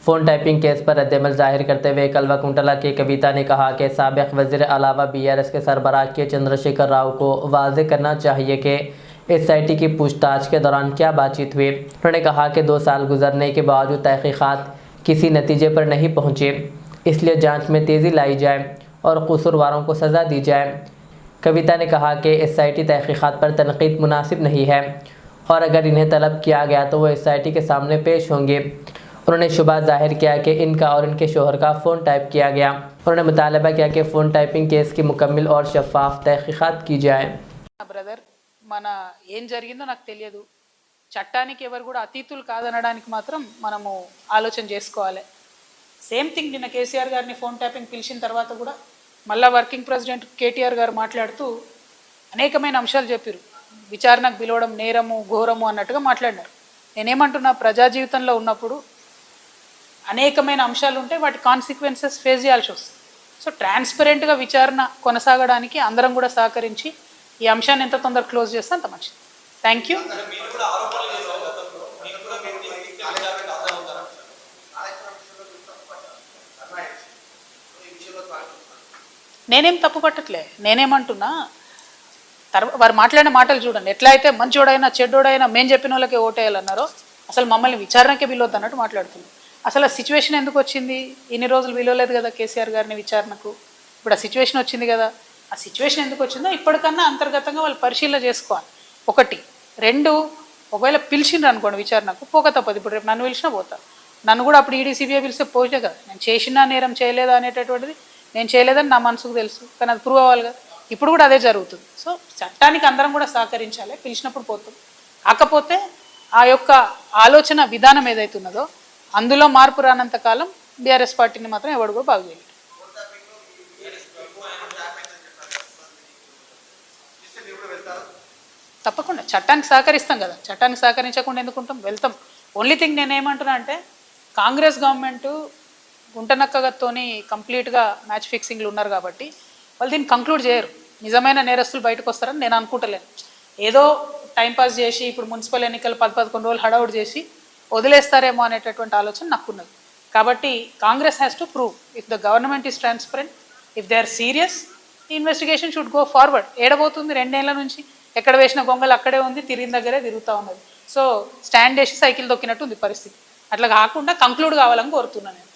Phone typing case पर रद्दअमल जाहिर करते हुए कल्वा-कुंटला की कविता ने कहा कि साबिक़ वज़ीर अलावा बीआरएस के सरबराह के चंद्रशेखर राव को वाज़ेह करना चाहिए कि एसआईटी की पूछताछ के दौरान क्या बातचीत हुई। उन्होंने कहा कि 2 साल गुजरने के बावजूद तहक़ीक़ात किसी नतीजे पर नहीं पहुँचे, इसलिए जाँच में तेज़ी लाई जाए और कसूरवारों को सज़ा दी जाए। कविता ने कहा कि एसआईटी तहक़ीक़ात पर तनक़ीद मुनासिब नहीं है और अगर इन्हें तलब किया गया तो वो एसआईटी के सामने पेश होंगे। उन्होंने शुबा जाहिर किया कि इनका और इनके शोहर का फ़ोन टाइप किया गया। उन्होंने मुतालबा किया कि फ़ोन टाइपिंग केस की मुकम्मल और शफ़ाफ़ तहक़ीक़ात की जाए। బ్రదర్ మన ఏం జరిగిందో నాకు తెలియదు. చట్టానికి ఎవరు కూడా అతీతులు కాదనడానికి మాత్రం మనము ఆలోచన చేసుకోవాలి. సేమ్ థింగ్ నిన్న కేసీఆర్ గారిని ఫోన్ ట్యాపింగ్ పిలిచిన తర్వాత కూడా మళ్ళా వర్కింగ్ ప్రెసిడెంట్ కేటీఆర్ గారు మాట్లాడుతూ అనేకమైన అంశాలు చెప్పారు. విచారణకు పిలవడం నేరము ఘోరము అన్నట్టుగా మాట్లాడినారు. నేనేమంటున్నా, ప్రజా జీవితంలో ఉన్నప్పుడు అనేకమైన అంశాలు ఉంటే వాటి కాన్సిక్వెన్సెస్ ఫేస్ చేయాల్సి వస్తుంది. సో ట్రాన్స్పరెంట్గా విచారణ కొనసాగడానికి అందరం కూడా సహకరించి ఈ అంశాన్ని ఎంత తొందరగా క్లోజ్ చేస్తే అంత మంచిది. Thank you. నేనేం తప్పు పట్టట్లే. నేనేమంటున్నా, వారు మాట్లాడిన మాటలు చూడండి. ఎట్లా అయితే మంచోడైనా చెడ్డోడైనా మేము చెప్పిన వాళ్ళకే ఓటేయాలన్నారో అసలు మమ్మల్ని విచారణకే పిలవద్దు అన్నట్టు మాట్లాడుతున్నాం. అసలు ఆ సిచ్యువేషన్ ఎందుకు వచ్చింది? ఇన్ని రోజులు పిలవలేదు కదా కేసీఆర్ గారిని విచారణకు. ఇప్పుడు ఆ సిచ్యువేషన్ వచ్చింది కదా. ఆ సిచ్యువేషన్ ఎందుకు వచ్చిందో ఇప్పటికన్నా అంతర్గతంగా వాళ్ళు పరిశీలన చేసుకోవాలి. 1, 2, ఒకవేళ పిలిచిండ్రు అనుకోండి విచారణకు, పోక తప్పదు. ఇప్పుడు రేపు నన్ను పిలిచినా పోతా. నన్ను కూడా అప్పుడు ఈడీ సిబిఐ పిలిస్తే పోతే కదా. నేను చేసినా నేరం చేయలేదా అనేటటువంటిది నేను చేయలేదని నా మనసుకు తెలుసు, కానీ అది ప్రూవ్ అవ్వాలి కదా. ఇప్పుడు కూడా అదే జరుగుతుంది. సో చట్టానికి అందరం కూడా సహకరించాలి. పిలిచినప్పుడు పోతాం. కాకపోతే ఆ యొక్క ఆలోచన విధానం ఏదైతున్నదో అందులో మార్పు రానంత కాలం బీఆర్ఎస్ పార్టీని మాత్రం ఎవడు కూడా బాగు చేయలేదు. తప్పకుండా చట్టానికి సహకరిస్తాం కదా. చట్టానికి సహకరించకుండా ఎందుకుంటాం? వెళ్తాం. ఓన్లీ థింగ్ నేనేమంటున్నా అంటే, కాంగ్రెస్ గవర్నమెంటు గుంటనక్కగతోని కంప్లీట్గా మ్యాచ్ ఫిక్సింగ్లు ఉన్నారు కాబట్టి వాళ్ళు దీన్ని కంక్లూడ్ చేయరు. నిజమైన నేరస్తులు బయటకు వస్తారని నేను అనుకుంటలేను. ఏదో టైంపాస్ చేసి ఇప్పుడు మున్సిపల్ ఎన్నికలు 10-11 రోజులు హడౌట్ చేసి వదిలేస్తారేమో అనేటటువంటి ఆలోచన నాకున్నది. కాబట్టి Congress has to prove if the government is transparent, if they are serious, investigation should go forward. ఏడబోతుంది 2 ఏళ్ల నుంచి? ఎక్కడ వేసిన గొంగలు అక్కడే ఉంది, తిరిగిన దగ్గరే తిరుగుతూ ఉన్నది. సో స్టాండ్ వేసి సైకిల్ దొక్కినట్టు ఉంది పరిస్థితి. అట్లా కాకుండా కంక్లూడ్ కావాలని కోరుతున్నాను నేను.